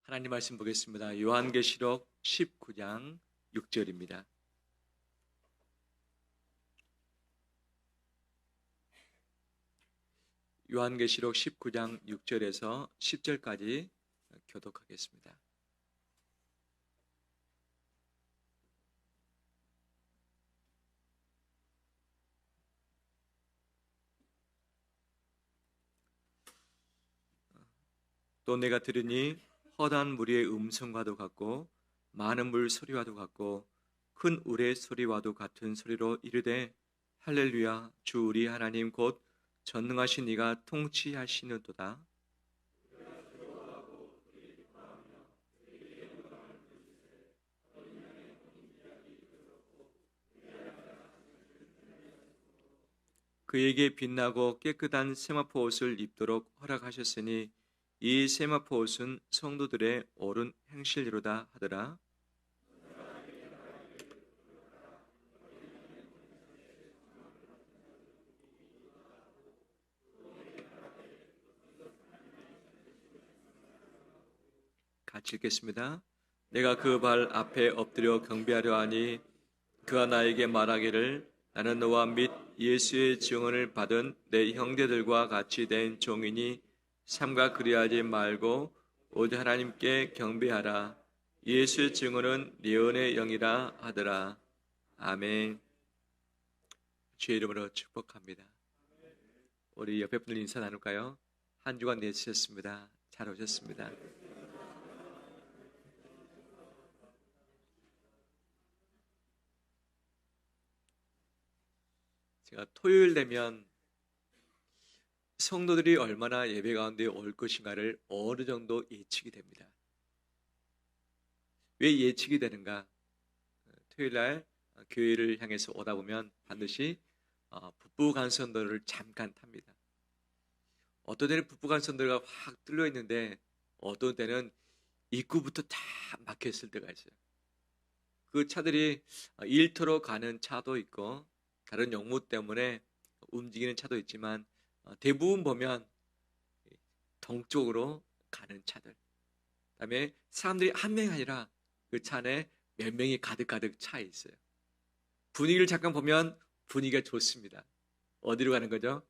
하나님 말씀 보겠습니다. 요한계시록 19장 6절입니다. 요한계시록 19장 6절에서 10절까지 교독하겠습니다. 또 내가 들으니 허다한 무리의 음성과도 같고 많은 물 소리와도 같고 큰 우레 소리와도 같은 소리로 이르되 할렐루야 주 우리 하나님 곧 전능하신 이가 통치하시는도다. 그에게 빛나고 깨끗한 세마포 옷을 입도록 허락하셨으니 이 세마포 옷은 성도들의 옳은 행실이로다 하더라. 같이 읽겠습니다. 내가 그 발 앞에 엎드려 경배하려 하니 그가 나에게 말하기를 나는 너와 및 예수의 증언을 받은 내 형제들과 같이 된 종이니 삼가 그리하지 말고 오직 하나님께 경배하라. 예수의 증언은 예언의 영이라 하더라. 아멘. 주의 이름으로 축복합니다. 우리 옆에 분들 인사 나눌까요? 한 주간 내주셨습니다. 잘 오셨습니다. 제가 토요일 되면 성도들이 얼마나 예배 가운데 올 것인가를 어느 정도 예측이 됩니다. 왜 예측이 되는가? 토요일 날 교회를 향해서 오다 보면 반드시 북부간선도로를 잠깐 탑니다. 어떤 때는 북부간선도로가 확 뚫려 있는데 어떤 때는 입구부터 다 막혀 있을 때가 있어요. 그 차들이 일터로 가는 차도 있고 다른 용무 때문에 움직이는 차도 있지만 대부분 보면 동쪽으로 가는 차들, 그다음에 사람들이 한 명이 아니라 그 차 안에 몇 명이 가득 차 있어요. 분위기를 잠깐 보면 분위기가 좋습니다. 어디로 가는 거죠?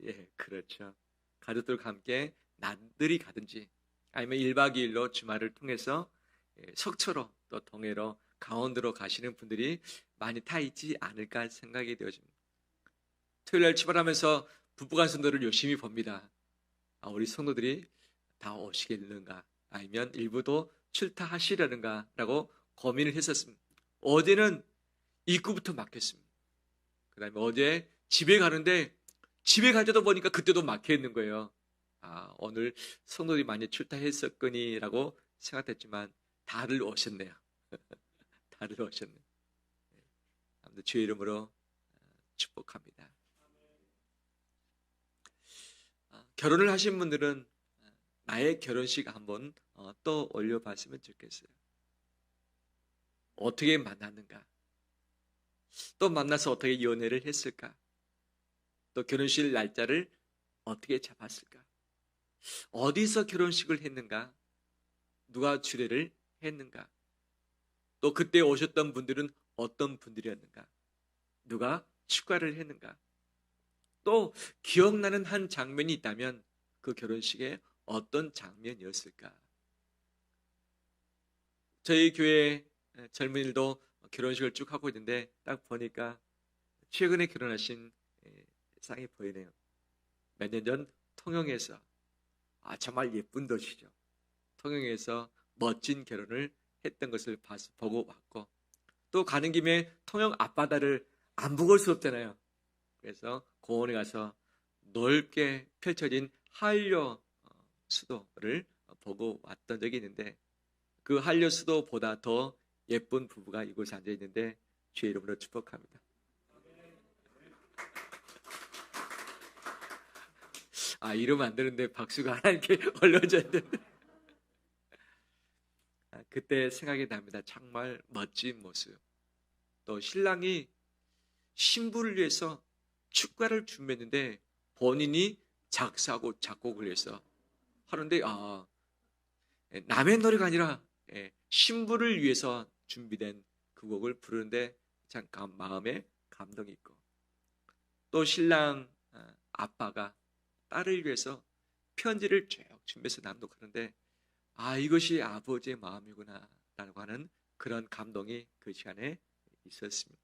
예, 그렇죠. 가족들과 함께 나들이 가든지 아니면 1박 2일로 주말을 통해서 속초로 또 동해로 강원도로 가시는 분들이 많이 타 있지 않을까 생각이 되어집니다. 토요일 날 출발하면서 북부간선도를 열심히 봅니다. 우리 성도들이 다 오시겠는가, 아니면 일부도 출타하시려는가 라고 고민을 했었습니다. 어제는 입구부터 막혔습니다. 그 다음에 어제 집에 가는데 집에 갈 때도 보니까 그때도 막혀 있는 거예요. 오늘 성도들이 많이 출타했었거니 라고 생각했지만 다들 오셨네요. 다들 오셨네요. 아무튼 주의 이름으로 축복합니다. 결혼을 하신 분들은 나의 결혼식 한번 또 올려봤으면 좋겠어요. 어떻게 만났는가? 또 만나서 어떻게 연애를 했을까? 또 결혼식 날짜를 어떻게 잡았을까? 어디서 결혼식을 했는가? 누가 주례를 했는가? 또 그때 오셨던 분들은 어떤 분들이었는가? 누가 축가를 했는가? 또 기억나는 한 장면이 있다면 그 결혼식에 어떤 장면이었을까? 저희 교회 젊은이들도 결혼식을 쭉 하고 있는데 딱 보니까 최근에 결혼하신 쌍이 보이네요. 몇 년 전 통영에서 정말 예쁜 도시죠. 통영에서 멋진 결혼을 했던 것을 보고 왔고, 또 가는 김에 통영 앞바다를 안 보고 올 수 없잖아요. 그래서 공원에 가서 넓게 펼쳐진 한려 수도를 보고 왔던 적이 있는데, 그 한려 수도보다 더 예쁜 부부가 이곳에 앉아 있는데 주의 이름으로 축복합니다. 이러면 안 되는데 박수가 하나님께 올려져야 되는데. 그때 생각이 납니다. 정말 멋진 모습. 또 신랑이 신부를 위해서 축가를 준비했는데 본인이 작사하고 작곡을 해서 하는데 남의 노래가 아니라 신부를 위해서 준비된 그 곡을 부르는데 참 마음에 감동이 있고, 또 신랑 아빠가 딸을 위해서 편지를 쭉 준비해서 낭독하는데 이것이 아버지의 마음이구나 라고 하는 그런 감동이 그 시간에 있었습니다.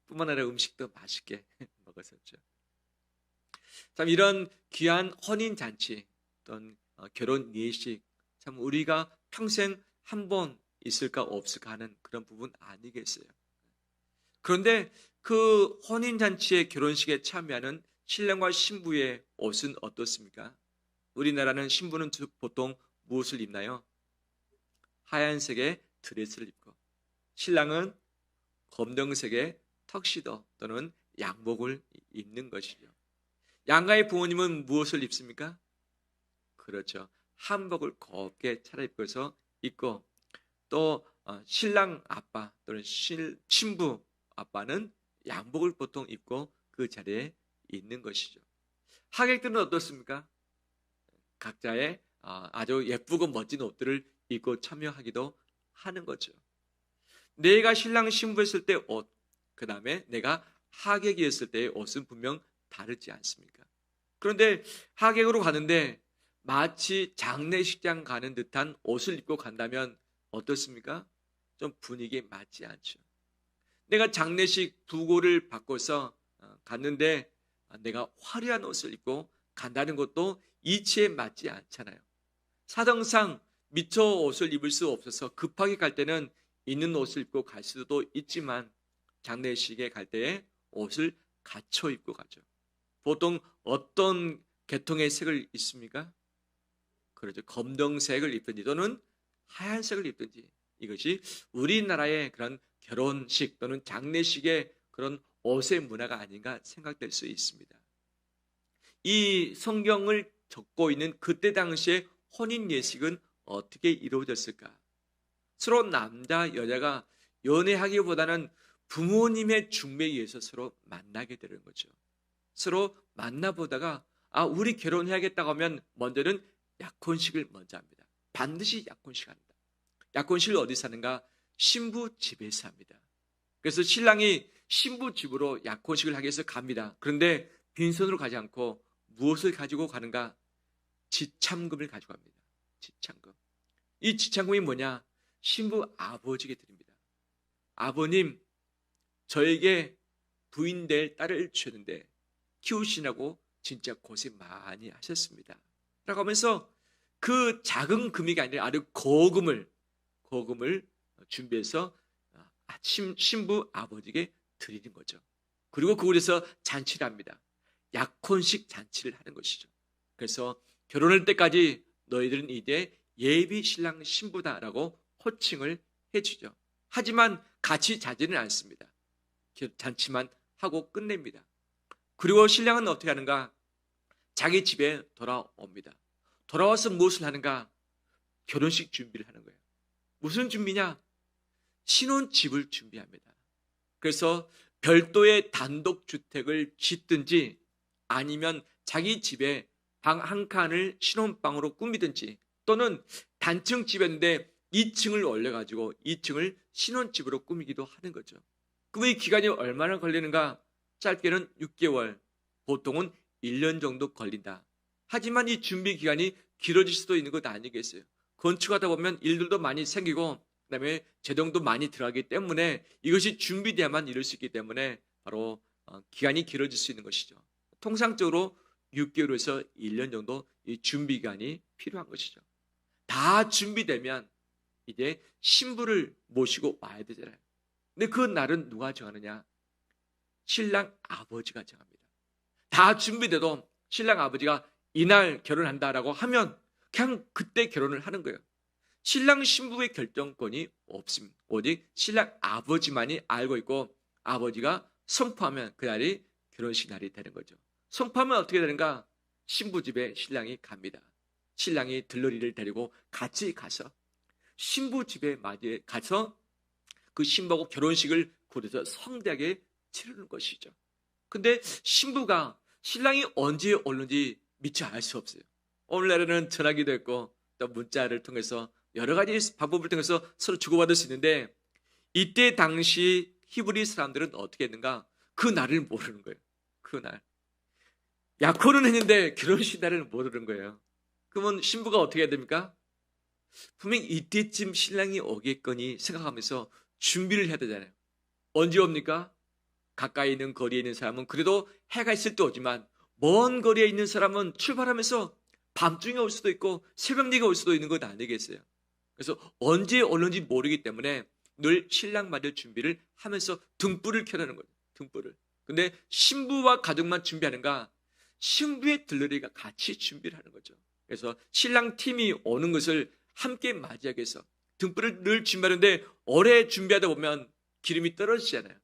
뿐만 아니라 음식도 맛있게 먹었었죠. 참 이런 귀한 혼인잔치 또는 결혼 예식, 참 우리가 평생 한 번 있을까 없을까 하는 그런 부분 아니겠어요. 그런데 그 혼인잔치의 결혼식에 참여하는 신랑과 신부의 옷은 어떻습니까? 우리나라는 신부는 보통 무엇을 입나요? 하얀색의 드레스를 입고, 신랑은 검정색의 턱시도 또는 양복을 입는 것이죠. 양가의 부모님은 무엇을 입습니까? 그렇죠. 한복을 곱게 차려입고서 입고, 또 신랑 아빠 또는 신부 아빠는 양복을 보통 입고 그 자리에 있는 것이죠. 하객들은 어떻습니까? 각자의 아주 예쁘고 멋진 옷들을 입고 참여하기도 하는 거죠. 내가 신랑 신부였을 때 옷, 그 다음에 내가 하객이었을 때의 옷은 분명 다르지 않습니까? 그런데 하객으로 가는데 마치 장례식장 가는 듯한 옷을 입고 간다면 어떻습니까? 좀 분위기에 맞지 않죠. 내가 장례식 부고를 바꿔서 갔는데 내가 화려한 옷을 입고 간다는 것도 이치에 맞지 않잖아요. 사정상 미처 옷을 입을 수 없어서 급하게 갈 때는 있는 옷을 입고 갈 수도 있지만 장례식에 갈 때에 옷을 갖춰 입고 가죠. 보통 어떤 계통의 색을 입습니까? 그렇죠. 검정색을 입든지 또는 하얀색을 입든지, 이것이 우리나라의 그런 결혼식 또는 장례식의 그런 옷의 문화가 아닌가 생각될 수 있습니다. 이 성경을 적고 있는 그때 당시의 혼인 예식은 어떻게 이루어졌을까? 서로 남자 여자가 연애하기보다는 부모님의 중매에 의해서 서로 만나게 되는 거죠. 서로 만나보다가 우리 결혼해야겠다고 하면 먼저는 약혼식을 먼저 합니다. 반드시 약혼식 합니다. 약혼식을 어디서 하는가? 신부 집에서 합니다. 그래서 신랑이 신부 집으로 약혼식을 하기 위해서 갑니다. 그런데 빈손으로 가지 않고 무엇을 가지고 가는가? 지참금을 가지고 갑니다. 지참금. 이 지참금이 뭐냐? 신부 아버지에게 드립니다. 아버님, 저에게 부인 될 딸을 주셨는데 키우시라고 진짜 고생 많이 하셨습니다. 라고 하면서 그 작은 금액이 아니라 아주 거금을 준비해서 신부 아버지에게 드리는 거죠. 그리고 그곳에서 잔치를 합니다. 약혼식 잔치를 하는 것이죠. 그래서 결혼할 때까지 너희들은 이제 예비 신랑 신부다라고 호칭을 해주죠. 하지만 같이 자지는 않습니다. 잔치만 하고 끝냅니다. 그리고 신랑은 어떻게 하는가? 자기 집에 돌아옵니다. 돌아와서 무엇을 하는가? 결혼식 준비를 하는 거예요. 무슨 준비냐? 신혼집을 준비합니다. 그래서 별도의 단독주택을 짓든지 아니면 자기 집에 방 한 칸을 신혼방으로 꾸미든지, 또는 단층 집인데 2층을 올려가지고 2층을 신혼집으로 꾸미기도 하는 거죠. 그 기간이 얼마나 걸리는가? 짧게는 6개월, 보통은 1년 정도 걸린다. 하지만 이 준비 기간이 길어질 수도 있는 것 아니겠어요? 건축하다 보면 일들도 많이 생기고 그다음에 재정도 많이 들어가기 때문에 이것이 준비돼야만 이룰 수 있기 때문에 바로 기간이 길어질 수 있는 것이죠. 통상적으로 6개월에서 1년 정도 이 준비 기간이 필요한 것이죠. 다 준비되면 이제 신부를 모시고 와야 되잖아요. 근데 그 날은 누가 정하느냐? 신랑 아버지가 정합니다. 다 준비돼도 신랑 아버지가 이날 결혼한다라고 하면 그냥 그때 결혼을 하는 거예요. 신랑 신부의 결정권이 없습니다. 오직 신랑 아버지만이 알고 있고 아버지가 선포하면 그날이 결혼식 날이 되는 거죠. 선포하면 어떻게 되는가? 신부 집에 신랑이 갑니다. 신랑이 들러리를 데리고 같이 가서 신부 집에 맞이해 가서 그 신부하고 결혼식을 그래서 성대하게 치르는 것이죠. 근데 신부가 신랑이 언제 오는지 미처 알 수 없어요. 오늘날에는 전화기도 있고 또 문자를 통해서 여러 가지 방법을 통해서 서로 주고받을 수 있는데 이때 당시 히브리 사람들은 어떻게 했는가? 그 날을 모르는 거예요. 그 날. 약혼은 했는데 결혼식 날을 모르는 거예요. 그러면 신부가 어떻게 해야 됩니까? 분명히 이때쯤 신랑이 오겠거니 생각하면서 준비를 해야 되잖아요. 언제 옵니까? 가까이 있는 거리에 있는 사람은 그래도 해가 있을 때 오지만 먼 거리에 있는 사람은 출발하면서 밤중에 올 수도 있고 새벽녘에 올 수도 있는 것 아니겠어요? 그래서 언제 오는지 모르기 때문에 늘 신랑 맞을 준비를 하면서 등불을 켜라는 거예요. 등불을. 근데 신부와 가족만 준비하는가? 신부의 들러리가 같이 준비를 하는 거죠. 그래서 신랑 팀이 오는 것을 함께 맞이하기 위해서 등불을 늘 준비하는데 오래 준비하다 보면 기름이 떨어지잖아요.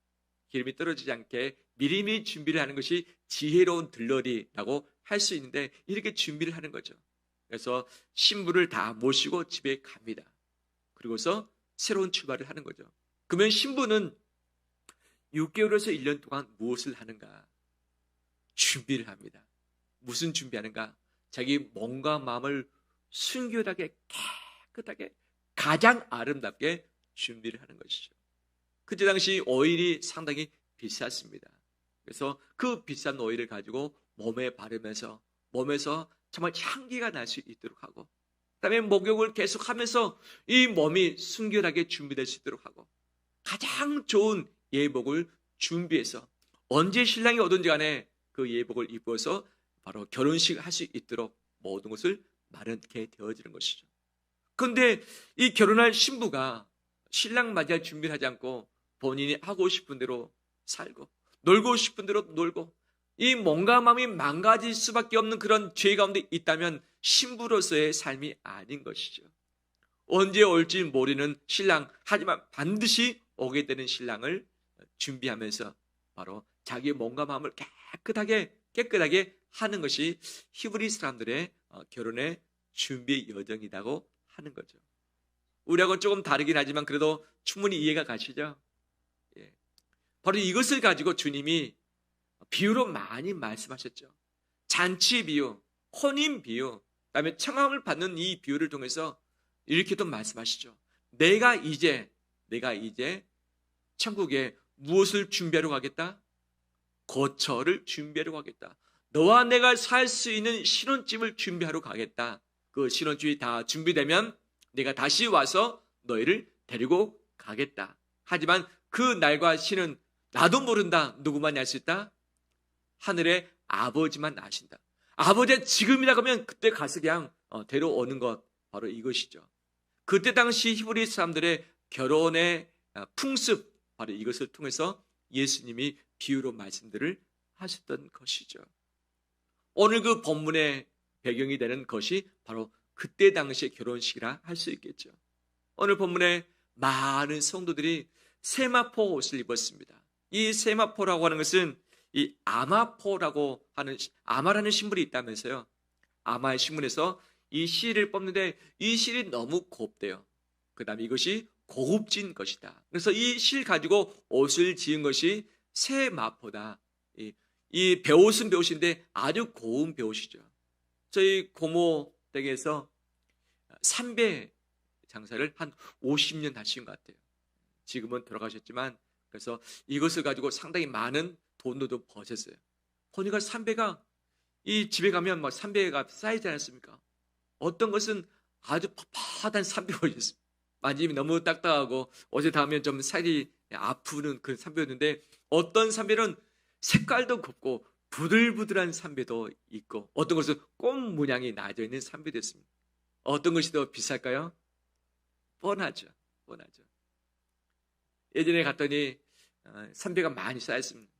기름이 떨어지지 않게 미리미리 준비를 하는 것이 지혜로운 들러리라고 할 수 있는데 이렇게 준비를 하는 거죠. 그래서 신부를 다 모시고 집에 갑니다. 그리고서 새로운 출발을 하는 거죠. 그러면 신부는 6개월에서 1년 동안 무엇을 하는가? 준비를 합니다. 무슨 준비하는가? 자기 몸과 마음을 순결하게 깨끗하게 가장 아름답게 준비를 하는 것이죠. 그때 당시 오일이 상당히 비쌌습니다. 그래서 그 비싼 오일을 가지고 몸에 바르면서 몸에서 정말 향기가 날 수 있도록 하고 그다음에 목욕을 계속하면서 이 몸이 순결하게 준비될 수 있도록 하고 가장 좋은 예복을 준비해서 언제 신랑이 오든지 간에 그 예복을 입어서 바로 결혼식을 할 수 있도록 모든 것을 마련하게 되어지는 것이죠. 그런데 이 결혼할 신부가 신랑 맞이할 준비를 하지 않고 본인이 하고 싶은 대로 살고 놀고 싶은 대로 놀고 이 몸과 마음이 망가질 수밖에 없는 그런 죄 가운데 있다면 신부로서의 삶이 아닌 것이죠. 언제 올지 모르는 신랑, 하지만 반드시 오게 되는 신랑을 준비하면서 바로 자기 몸과 마음을 깨끗하게 하는 것이 히브리 사람들의 결혼의 준비 여정이라고 하는 거죠. 우리하고는 조금 다르긴 하지만 그래도 충분히 이해가 가시죠? 예. 바로 이것을 가지고 주님이 비유로 많이 말씀하셨죠. 잔치 비유, 혼인 비유, 그다음에 청함을 받는 이 비유를 통해서 이렇게도 말씀하시죠. 내가 이제 천국에 무엇을 준비하러 가겠다? 거처를 준비하러 가겠다. 너와 내가 살 수 있는 신혼집을 준비하러 가겠다. 그 신혼집이 다 준비되면 내가 다시 와서 너희를 데리고 가겠다. 하지만 그 날과 시는 나도 모른다. 누구만이 알 수 있다? 하늘의 아버지만 아신다. 아버지가 지금이라 하면 그때 가서 그냥 데려오는 것 바로 이것이죠. 그때 당시 히브리 사람들의 결혼의 풍습 바로 이것을 통해서 예수님이 비유로 말씀들을 하셨던 것이죠. 오늘 그 본문의 배경이 되는 것이 바로 그때 당시의 결혼식이라 할 수 있겠죠. 오늘 본문에 많은 성도들이 세마포 옷을 입었습니다. 이 세마포라고 하는 것은 이 아마포라고 하는 아마라는 신분이 있다면서요. 아마의 신분에서 이 실을 뽑는데 이 실이 너무 곱대요. 그 다음에 이것이 고급진 것이다. 그래서 이 실 가지고 옷을 지은 것이 세마포다. 이 배옷은 배옷인데 아주 고운 배옷이죠. 저희 고모 댁에서 삼배 장사를 한 50년 하신 것 같아요. 지금은 돌아가셨지만 그래서 이것을 가지고 상당히 많은 돈도 버셨어요. 보니까 삼배가 이 집에 가면 막 삼배가 쌓이지 않았습니까? 어떤 것은 아주 빳빳한 삼배옷이었습니다. 만지면 너무 딱딱하고 어제 닿으면 좀 살이 아프는 그런 삼배였는데 어떤 삼배는 색깔도 곱고 부들부들한 삼배도 있고 어떤 것은 꽃 모양이 나져 있는 삼배도 있습니다. 어떤 것이 더 비쌀까요? 뻔하죠. 예전에 갔더니 삼배가 많이 쌓였습니다.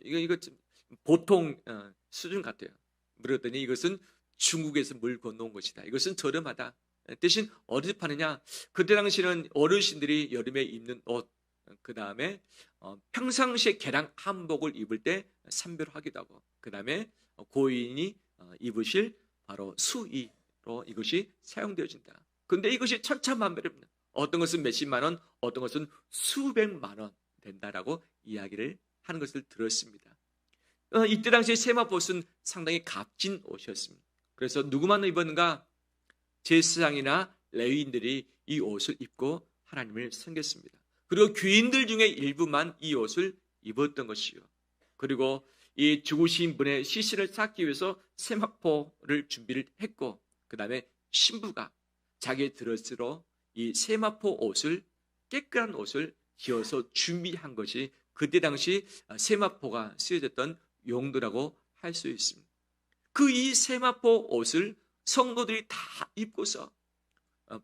이거 좀 보통 수준 같아요. 물었더니 이것은 중국에서 물 건너온 것이다. 이것은 저렴하다. 대신 어디서 파느냐? 그때 당시는 어르신들이 여름에 입는 옷, 그 다음에 평상시에 개량 한복을 입을 때 삼배로 하기도 하고, 그 다음에 고인이 입으실 바로 수의로 이것이 사용되어진다. 근데 이것이 천차만별입니다. 어떤 것은 몇십만 원, 어떤 것은 수백만 원 된다라고 이야기를 하는 것을 들었습니다. 이때 당시에 세마포 옷은 상당히 값진 옷이었습니다. 그래서 누구만 입었는가? 제사장이나 레위인들이 이 옷을 입고 하나님을 섬겼습니다. 그리고 귀인들 중에 일부만 이 옷을 입었던 것이요. 그리고 이 죽으신 분의 시신을 쌓기 위해서 세마포를 준비를 했고, 그 다음에 신부가 자기의 드레스로 이 세마포 옷을, 깨끗한 옷을 지어서 준비한 것이 그때 당시 세마포가 쓰여졌던 용도라고 할 수 있습니다. 그 이 세마포 옷을 성도들이 다 입고서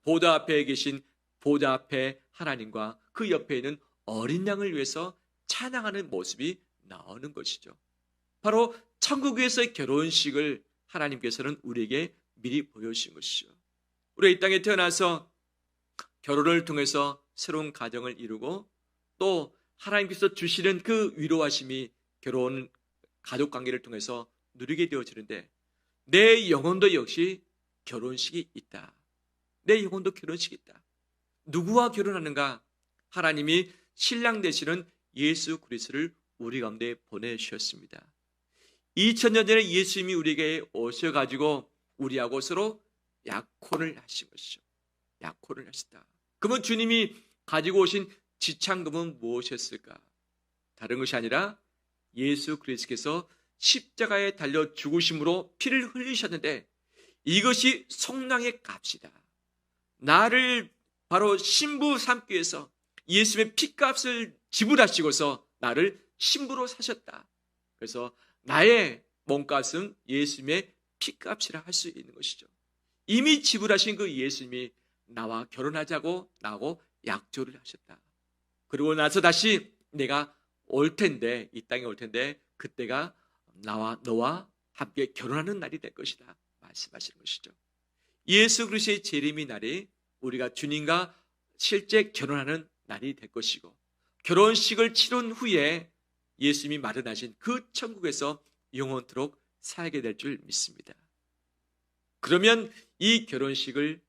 보좌 앞에 계신 보좌 앞에 하나님과 그 옆에 있는 어린 양을 위해서 찬양하는 모습이 나오는 것이죠. 바로 천국에서의 결혼식을 하나님께서는 우리에게 미리 보여주신 것이죠. 우리가 이 땅에 태어나서 결혼을 통해서 새로운 가정을 이루고 또 하나님께서 주시는 그 위로하심이 결혼 가족관계를 통해서 누리게 되어지는데, 내 영혼도 역시 결혼식이 있다. 내 영혼도 결혼식이 있다. 누구와 결혼하는가? 하나님이 신랑 되시는 예수 그리스도를 우리 가운데 보내주셨습니다. 2000년 전에 예수님이 우리에게 오셔가지고 우리하고 서로 약혼을 하신 것이죠. 약혼을 하셨다. 그러면 주님이 가지고 오신 지참금은 무엇이었을까? 다른 것이 아니라 예수 그리스도께서 십자가에 달려 죽으심으로 피를 흘리셨는데, 이것이 속량의 값이다. 나를 바로 신부 삼기 위해서 예수님의 피값을 지불하시고서 나를 신부로 사셨다. 그래서 나의 몸값은 예수님의 피값이라 할 수 있는 것이죠. 이미 지불하신 그 예수님이 나와 결혼하자고 나하고 약조를 하셨다. 그리고 나서 다시 내가 올 텐데, 이 땅에 올 텐데 그때가 나와 너와 함께 결혼하는 날이 될 것이다 말씀하시는 것이죠. 예수 그리스도의 재림의 날이 우리가 주님과 실제 결혼하는 날이 될 것이고, 결혼식을 치른 후에 예수님이 마련하신 그 천국에서 영원토록 살게 될 줄 믿습니다. 그러면 이 결혼식을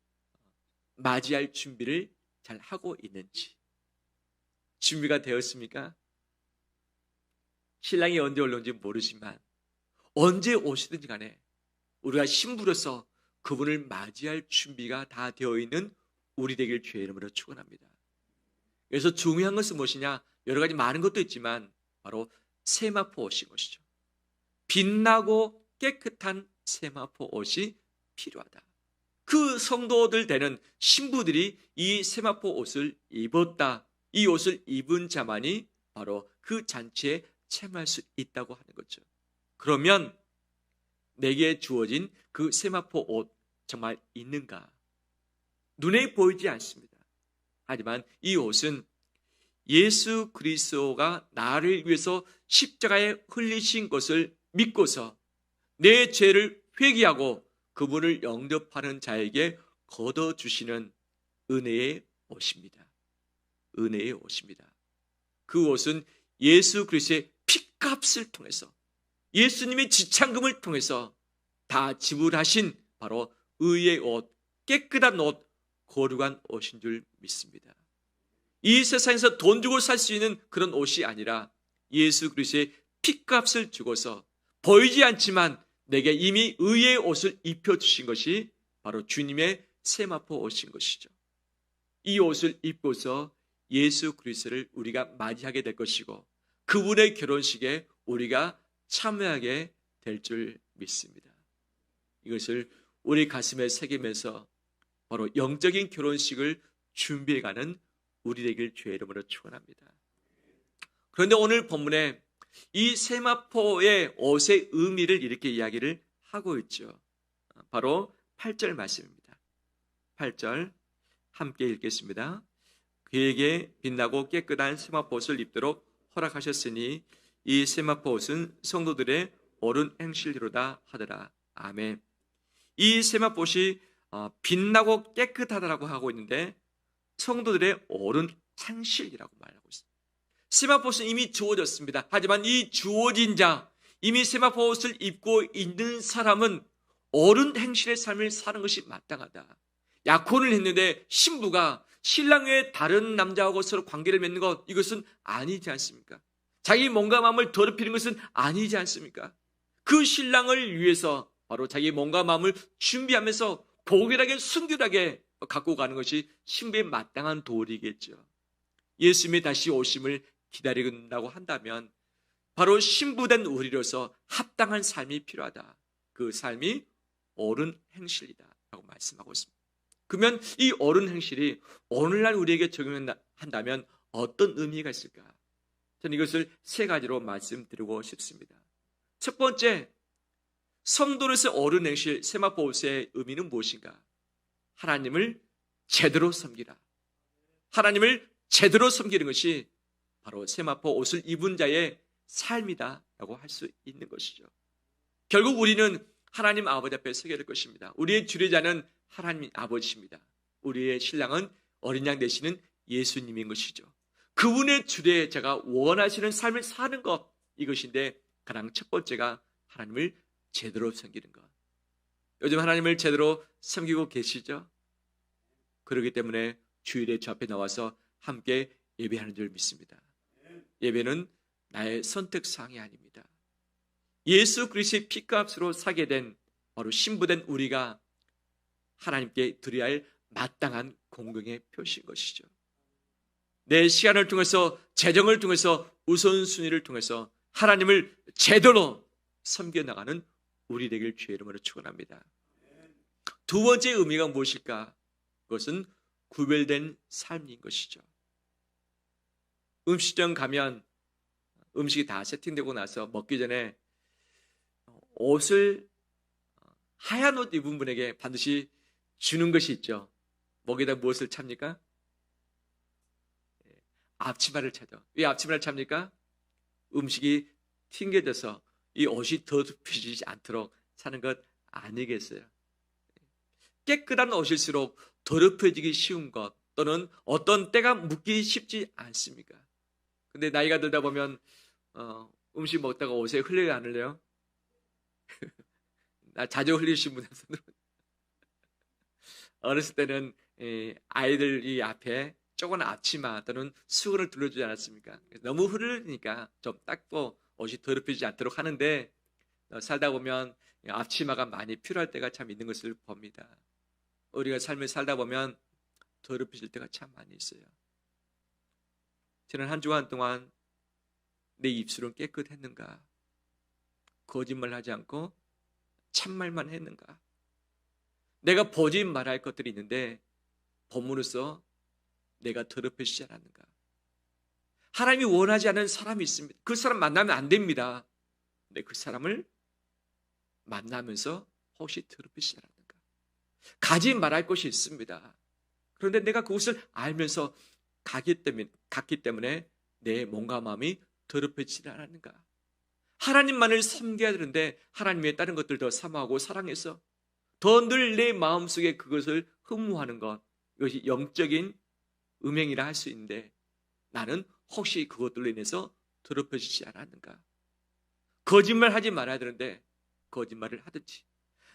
맞이할 준비를 잘 하고 있는지, 준비가 되었습니까? 신랑이 언제 올는지 모르지만 언제 오시든지 간에 우리가 신부로서 그분을 맞이할 준비가 다 되어 있는 우리 되길 주의 이름으로 축원합니다. 그래서 중요한 것은 무엇이냐? 여러 가지 많은 것도 있지만 바로 세마포 옷인 것이죠. 빛나고 깨끗한 세마포 옷이 필요하다. 그 성도들 되는 신부들이 이 세마포 옷을 입었다. 이 옷을 입은 자만이 바로 그 잔치에 참여할 수 있다고 하는 거죠. 그러면 내게 주어진 그 세마포 옷 정말 있는가? 눈에 보이지 않습니다. 하지만 이 옷은 예수 그리스도가 나를 위해서 십자가에 흘리신 것을 믿고서 내 죄를 회개하고 그분을 영접하는 자에게 걷어주시는 은혜의 옷입니다. 은혜의 옷입니다. 그 옷은 예수 그리스도의 피값을 통해서, 예수님의 지참금을 통해서 다 지불하신 바로 의의 옷, 깨끗한 옷, 거룩한 옷인 줄 믿습니다. 이 세상에서 돈 주고 살 수 있는 그런 옷이 아니라 예수 그리스도의 피값을 주고서 보이지 않지만 내게 이미 의의 옷을 입혀주신 것이 바로 주님의 세마포 옷인 것이죠. 이 옷을 입고서 예수 그리스도를 우리가 맞이하게 될 것이고, 그분의 결혼식에 우리가 참여하게 될 줄 믿습니다. 이것을 우리 가슴에 새기면서 바로 영적인 결혼식을 준비해가는 우리 되길 주의 이름으로 축원합니다. 그런데 오늘 본문에 이 세마포의 옷의 의미를 이렇게 이야기를 하고 있죠. 바로 8절 말씀입니다. 8절 함께 읽겠습니다. 그에게 빛나고 깨끗한 세마포 옷을 입도록 허락하셨으니 이 세마포 옷은 성도들의 옳은 행실이로다 하더라. 아멘. 이 세마포 옷이 빛나고 깨끗하다라고 하고 있는데 성도들의 옳은 행실이라고 말하고 있습니다. 세마포 옷은 이미 주어졌습니다. 하지만 이 주어진 자, 이미 세마포 옷을 입고 있는 사람은 옳은 행실의 삶을 사는 것이 마땅하다. 약혼을 했는데 신부가 신랑 외에 다른 남자하고 서로 관계를 맺는 것, 이것은 아니지 않습니까? 자기 몸과 마음을 더럽히는 것은 아니지 않습니까? 그 신랑을 위해서 바로 자기 몸과 마음을 준비하면서 고결하게 순결하게 갖고 가는 것이 신부의 마땅한 도리겠죠. 예수님이 다시 오심을 기다린다고 한다면 바로 신부된 우리로서 합당한 삶이 필요하다. 그 삶이 옳은 행실이다 라고 말씀하고 있습니다. 그러면 이 옳은 행실이 오늘날 우리에게 적용한다면 어떤 의미가 있을까? 저는 이것을 세 가지로 말씀드리고 싶습니다. 첫 번째, 성도로서 옳은 행실 세마포 옷의 의미는 무엇인가? 하나님을 제대로 섬기라. 하나님을 제대로 섬기는 것이 바로 세마포 옷을 입은 자의 삶이다 라고 할 수 있는 것이죠. 결국 우리는 하나님 아버지 앞에 서게 될 것입니다. 우리의 주례자는 하나님 아버지입니다. 우리의 신랑은 어린 양 되시는 예수님인 것이죠. 그분의 주례자가 원하시는 삶을 사는 것, 이것인데 가장 첫 번째가 하나님을 제대로 섬기는 것. 요즘 하나님을 제대로 섬기고 계시죠? 그렇기 때문에 주일에 저 앞에 나와서 함께 예배하는 줄 믿습니다. 예배는 나의 선택사항이 아닙니다. 예수 그리스도의 피값으로 사게 된 바로 신부된 우리가 하나님께 드려야 할 마땅한 공경의 표시인 것이죠. 내 시간을 통해서, 재정을 통해서, 우선순위를 통해서 하나님을 제대로 섬겨나가는 우리 되길 주의 이름으로 축원합니다. 두 번째 의미가 무엇일까? 그것은 구별된 삶인 것이죠. 음식점 가면 음식이 다 세팅되고 나서 먹기 전에 옷을 하얀 옷 입은 분에게 반드시 주는 것이 있죠. 먹에다 무엇을 찹니까? 앞치마를 차죠. 왜 앞치마를 찹니까? 음식이 튕겨져서 이 옷이 더럽혀지지 않도록 사는 것 아니겠어요? 깨끗한 옷일수록 더럽혀지기 쉬운 것 또는 어떤 때가 묻기 쉽지 않습니까? 근데 나이가 들다 보면 음식 먹다가 옷에 흘려요, 안 흘려요? 나 자주 흘리신 분들 손으로. 어렸을 때는 아이들이 앞에 조그만 앞치마 또는 수건을 둘러주지 않았습니까? 너무 흐르니까 좀 닦고 옷이 더럽히지 않도록 하는데 살다 보면 앞치마가 많이 필요할 때가 참 있는 것을 봅니다. 우리가 삶을 살다 보면 더럽혀질 때가 참 많이 있어요. 지난 한 주간 동안 내 입술은 깨끗했는가? 거짓말하지 않고 참말만 했는가? 내가 보지 말할 것들이 있는데 범으로써 내가 더럽혀지지 않았는가? 하나님이 원하지 않은 사람이 있습니다. 그 사람 만나면 안 됩니다. 근데 그 사람을 만나면서 혹시 더럽히지 않았는가? 가지 말할 것이 있습니다. 그런데 내가 그것을 알면서 갔기 때문에 내 몸과 마음이 더럽혀지지 않았는가? 하나님만을 섬겨야 되는데 하나님의 다른 것들도 사모하고 사랑해서 더 늘 내 마음속에 그것을 흠모하는 것, 이것이 영적인 음행이라 할 수 있는데 나는 혹시 그것들로 인해서 더럽혀지지 않았는가? 거짓말하지 말아야 되는데 거짓말을 하든지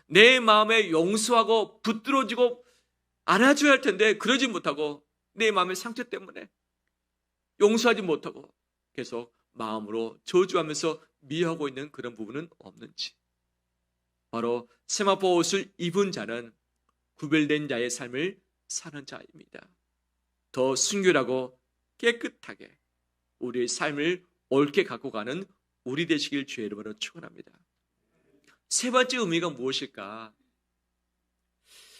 내 마음에 용서하고 붙들어주고 안아줘야 할 텐데 그러지 못하고 내 마음의 상처 때문에 용서하지 못하고 계속 마음으로 저주하면서 미워하고 있는 그런 부분은 없는지. 바로 세마포 옷을 입은 자는 구별된 자의 삶을 사는 자입니다. 더 순결하고 깨끗하게 우리의 삶을 옳게 갖고 가는 우리 되시길 주의 이름으로 축원합니다. 세 번째 의미가 무엇일까?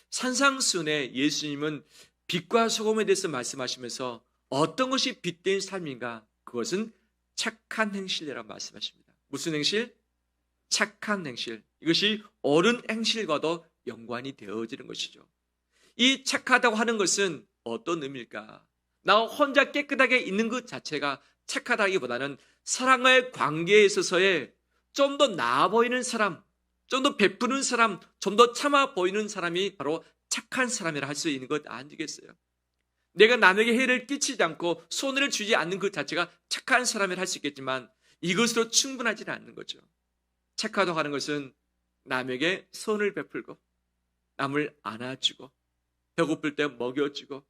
산상수훈에 예수님은 빛과 소금에 대해서 말씀하시면서 어떤 것이 빛된 삶인가? 그것은 착한 행실이라고 말씀하십니다. 무슨 행실? 착한 행실. 이것이 옳은 행실과도 연관이 되어지는 것이죠. 이 착하다고 하는 것은 어떤 의미일까? 나 혼자 깨끗하게 있는 것 자체가 착하다기보다는 사랑의 관계에 있어서의 좀 더 나아 보이는 사람, 좀 더 베푸는 사람, 좀 더 참아 보이는 사람이 바로 착한 사람이라 할 수 있는 것 아니겠어요? 내가 남에게 해를 끼치지 않고 손해를 주지 않는 것 자체가 착한 사람이라 할 수 있겠지만 이것으로 충분하지는 않는 거죠. 착하다고 하는 것은 남에게 손을 베풀고 남을 안아주고 배고플 때 먹여주고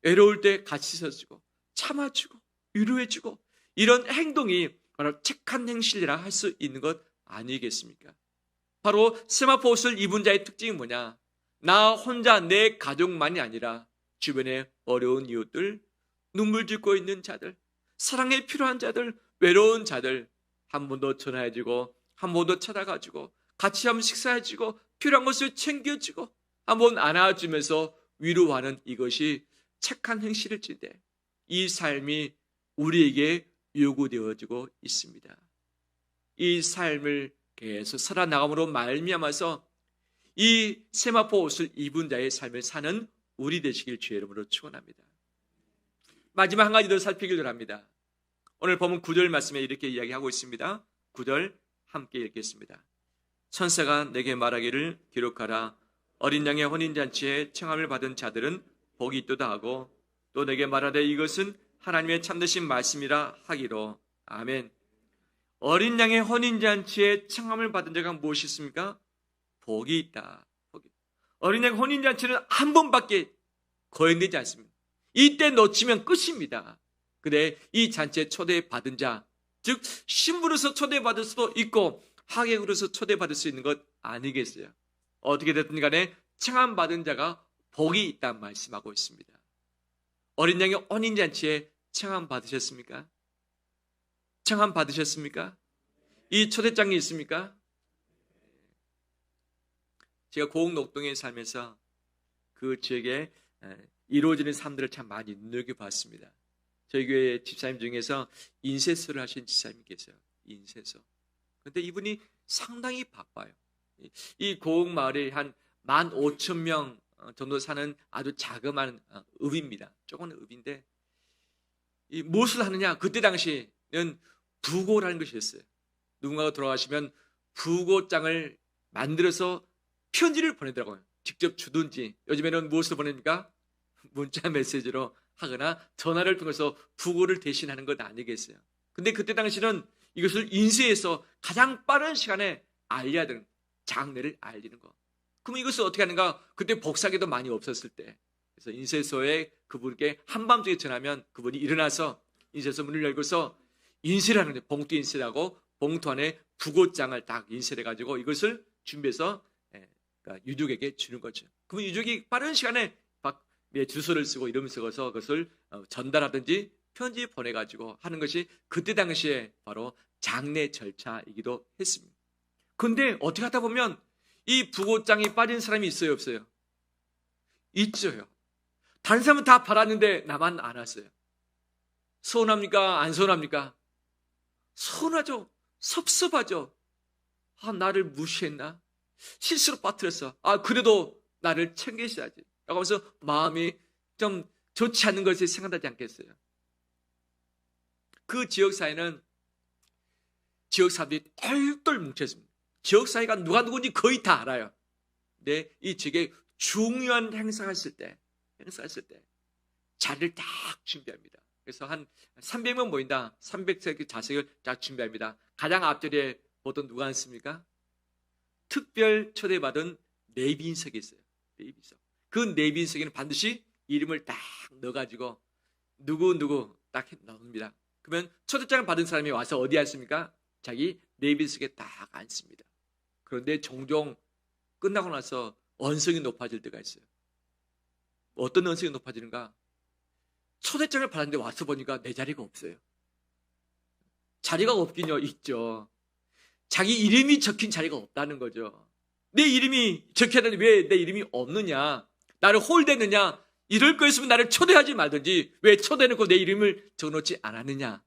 외로울 때 같이 서주고 참아주고 위로해주고 이런 행동이 바로 착한 행실이라 할 수 있는 것 아니겠습니까? 바로 세마포 옷을 입은 자의 특징이 뭐냐? 나 혼자 내 가족만이 아니라 주변에 어려운 이웃들, 눈물 짓고 있는 자들, 사랑에 필요한 자들, 외로운 자들 한 번 더 전화해주고 한 번 더 찾아가지고 같이 한번 식사해주고 필요한 것을 챙겨주고 한번 안아주면서 위로하는 이것이 착한 행실일지인데 이 삶이 우리에게 요구되어지고 있습니다. 이 삶을 계속 살아나감으로 말미암아서 이 세마포 옷을 입은 자의 삶을 사는 우리 되시길 주의 이름으로 축원합니다. 마지막 한 가지 더 살피기를 합니다. 오늘 본문 9절 말씀에 이렇게 이야기하고 있습니다. 9절 함께 읽겠습니다. 천사가 내게 말하기를 기록하라. 어린 양의 혼인잔치에 청함을 받은 자들은 복이 있도다 하고 또 내게 말하되 이것은 하나님의 참되신 말씀이라 하기로. 아멘. 어린 양의 혼인잔치에 청함을 받은 자가 무엇이 있습니까? 복이 있다. 어린 양 혼인잔치는 한 번밖에 거행되지 않습니다. 이때 놓치면 끝입니다. 근데 이 잔치에 초대받은 자, 즉 신부로서 초대받을 수도 있고 하객으로서 초대받을 수 있는 것 아니겠어요? 어떻게 됐든 간에 청함받은 자가 복이 있다는 말씀하고 있습니다. 어린 양의 혼인잔치에 청함 받으셨습니까? 청함 받으셨습니까? 이 초대장이 있습니까? 제가 고흥녹동에 살면서 그 지역에 이루어지는 삶들을 참 많이 눈여겨봤습니다. 저희 교회 집사님 중에서 인쇄소를 하신 집사님이 계세요. 인쇄소. 그런데 이분이 상당히 바빠요. 이 고흥 마을에 한 15,000명 정도 사는 아주 자그마한 읍입니다. 조금 읍인데 이 무엇을 하느냐? 그때 당시에는 부고라는 것이 있어요. 누군가가 돌아가시면 부고장을 만들어서 편지를 보내더라고요. 직접 주든지. 요즘에는 무엇을 보냅니까? 문자 메시지로 하거나 전화를 통해서 부고를 대신하는 것 아니겠어요? 근데 그때 당시는 이것을 인쇄해서 가장 빠른 시간에 알려야 되는, 장례를 알리는 거. 그럼 이것을 어떻게 하는가? 그때 복사기도 많이 없었을 때. 그래서 인쇄소에 그분께 한밤중에 전하면 그분이 일어나서 인쇄소 문을 열고서 인쇄를 하는 거예요. 봉투 인쇄하고 봉투 안에 부고장을 딱 인쇄해 가지고 이것을 준비해서 그러니까 유족에게 주는 거죠. 그러면 유족이 빠른 시간에 주소를 쓰고 이름을 쓰고서 그것을 전달하든지 편지 보내가지고 하는 것이 그때 당시에 바로 장례 절차이기도 했습니다. 그런데 어떻게 하다 보면 이 부고장이 빠진 사람이 있어요, 없어요? 있죠요. 다른 사람은 다 받았는데 나만 안 왔어요. 서운합니까? 안 서운합니까? 서운하죠. 섭섭하죠. 나를 무시했나? 실수로 빠뜨렸어. 그래도 나를 챙기셔야지. 라고 하면서 마음이 좀 좋지 않은 것을 생각하지 않겠어요? 그 지역사회는 지역 사람들이 똘똘 뭉쳤습니다. 지역사회가 누가 누군지 거의 다 알아요. 근데 이 지역에 중요한 행사했을 때 자리를 딱 준비합니다. 그래서 한 300명 모인다. 300석 좌석을 딱 준비합니다. 가장 앞자리에 보통 누가 앉습니까? 특별 초대받은 내빈석이 있어요. 내빈석. 그 내빈석에는 반드시 이름을 딱 넣어가지고 누구 딱 넣습니다. 그러면 초대장을 받은 사람이 와서 어디 앉습니까? 자기 내빈석에 딱 앉습니다. 그런데 종종 끝나고 나서 언성이 높아질 때가 있어요. 어떤 언성이 높아지는가? 초대장을 받았는데 와서 보니까 내 자리가 없어요. 자리가 없긴요, 있죠. 자기 이름이 적힌 자리가 없다는 거죠. 내 이름이 적혀야되는데 왜 내 이름이 없느냐? 나를 홀대느냐? 이럴 거였으면 나를 초대하지 말든지 왜 초대해놓고 내 이름을 적어놓지 않았느냐?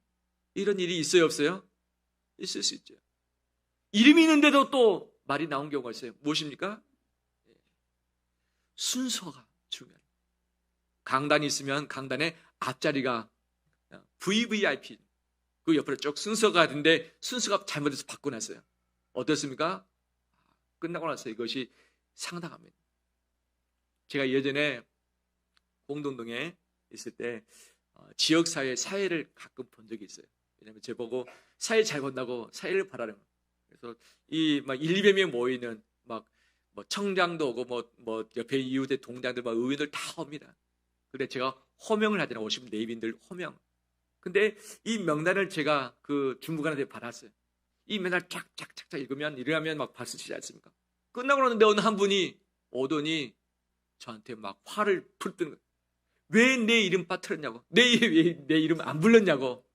이런 일이 있어요, 없어요? 있을 수 있죠. 이름이 있는데도 또 말이 나온 경우가 있어요. 무엇입니까? 순서가 중요해요. 강단이 있으면 강단의 앞자리가 VVIP 그 옆으로 쭉 순서가 있는데 순서가 잘못해서 바꿔놨어요. 어떻습니까? 끝나고 나서 이것이 상당합니다. 제가 예전에 공동동에 있을 때 지역사회 사회를 가끔 본 적이 있어요. 왜냐하면 저보고 사회 잘 본다고 사회를 바라는 거예요. 그래서 이 막 1, 200명 모이는 뭐 청장도 오고 뭐 옆에 이웃의 동장들 막 의원들 다 옵니다. 근데 제가 호명을 하잖아요. 오신 내빈들 호명. 근데 이 명단을 제가 그 중부관한테 받았어요. 이 명단을 쫙쫙쫙쫙 읽으면 일어나면 막 박수 치지 않습니까? 끝나고 나는데 어느 한 분이 오더니 저한테 막 화를 풀뜨는 거예요. 왜 내 이름 빠뜨렸냐고, 내 이름 안 불렀냐고.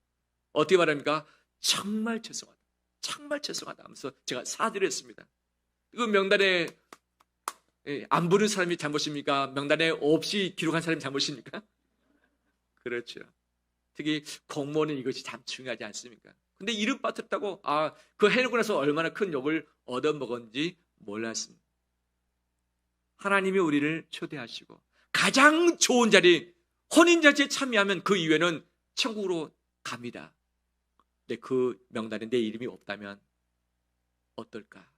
어떻게 말합니까? 정말 죄송하다, 정말 죄송하다 하면서 제가 사죄를 했습니다. 그 명단에 안 부른 사람이 잘못입니까? 명단에 없이 기록한 사람이 잘못입니까? 그렇죠. 특히 공무원은 이것이 참 중요하지 않습니까? 근데 이름 빠뜨렸다고 그거 해놓고 나서 얼마나 큰 욕을 얻어먹었는지 몰랐습니다. 하나님이 우리를 초대하시고 가장 좋은 자리, 혼인잔치에 참여하면 그 이후에는 천국으로 갑니다. 근데 그 명단에 내 이름이 없다면 어떨까?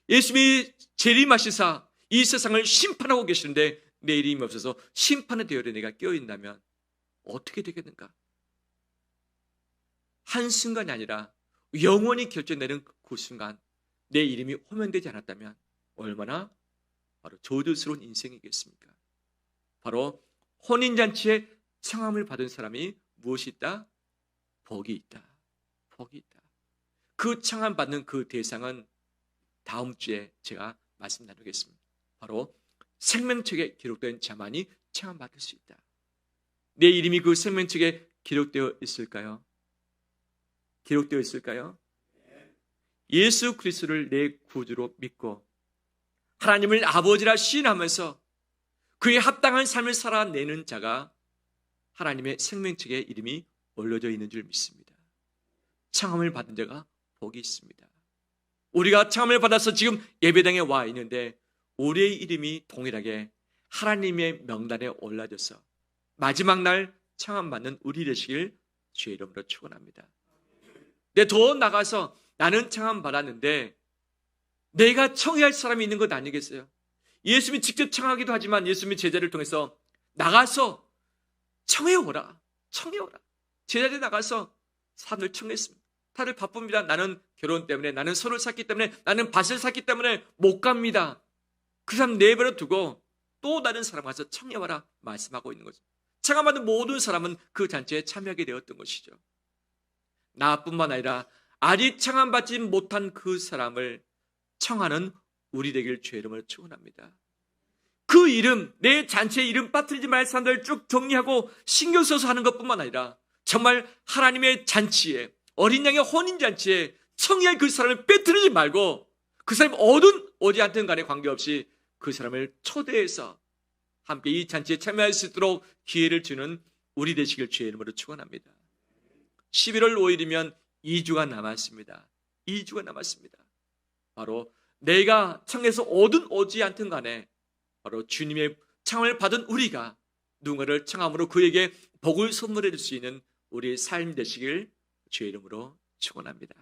예수님이 재림하시사 이 세상을 심판하고 계시는데 내 이름이 없어서 심판의 대열에 내가 껴있다면 어떻게 되겠는가? 한순간이 아니라 영원히 결정되는 그 순간 내 이름이 호명되지 않았다면 얼마나 바로 저주스러운 인생이겠습니까? 바로 혼인잔치에 청함을 받은 사람이 무엇이 있다? 복이 있다. 복이 있다. 그 청함 받는 그 대상은 다음 주에 제가 말씀 나누겠습니다. 바로 생명책에 기록된 자만이 청함 받을 수 있다. 내 이름이 그 생명책에 기록되어 있을까요? 기록되어 있을까요? 예수 그리스도를 내 구주로 믿고 하나님을 아버지라 시인하면서 그에 합당한 삶을 살아내는 자가 하나님의 생명책에 이름이 올려져 있는 줄 믿습니다. 청함을 받은 자가 복이 있습니다. 우리가 청함을 받아서 지금 예배당에 와 있는데 우리의 이름이 동일하게 하나님의 명단에 올라져서 마지막 날 청함 받는 우리 되시길 주의 이름으로 축원합니다. 근데 더 나가서 나는 청함 받았는데 내가 청해할 사람이 있는 것 아니겠어요? 예수님이 직접 청하기도 하지만 예수님이 제자를 통해서 나가서 청해오라, 청해오라. 제자들이 나가서 사람을 청했습니다. 다들 바쁩니다. 나는 결혼 때문에, 나는 손을 샀기 때문에, 나는 밭을 샀기 때문에 못 갑니다. 그 사람 내버려 두고 또 다른 사람 가서 청해와라 말씀하고 있는 거죠. 청함받은 모든 사람은 그 잔치에 참여하게 되었던 것이죠. 나뿐만 아니라 아직 청함받지 못한 그 사람을 청하는 우리 되길 주의 이름으로 축원합니다. 그 이름, 내 잔치의 이름 빠뜨리지 말 사람들을 쭉 정리하고 신경 써서 하는 것뿐만 아니라 정말 하나님의 잔치에, 어린 양의 혼인잔치에 청해할 그 사람을 빼뜨리지 말고 그 사람이 어든 어디 한든 간에 관계없이 그 사람을 초대해서 함께 이 잔치에 참여할 수 있도록 기회를 주는 우리 되시길 주의 이름으로 축원합니다. 11월 5일이면 2주가 남았습니다. 2주가 남았습니다. 바로 내가 청해서 오든 오지 않든 간에 바로 주님의 청함을 받은 우리가 누군가를 청함으로 그에게 복을 선물해 줄 수 있는 우리의 삶이 되시길 주의 이름으로 축원합니다.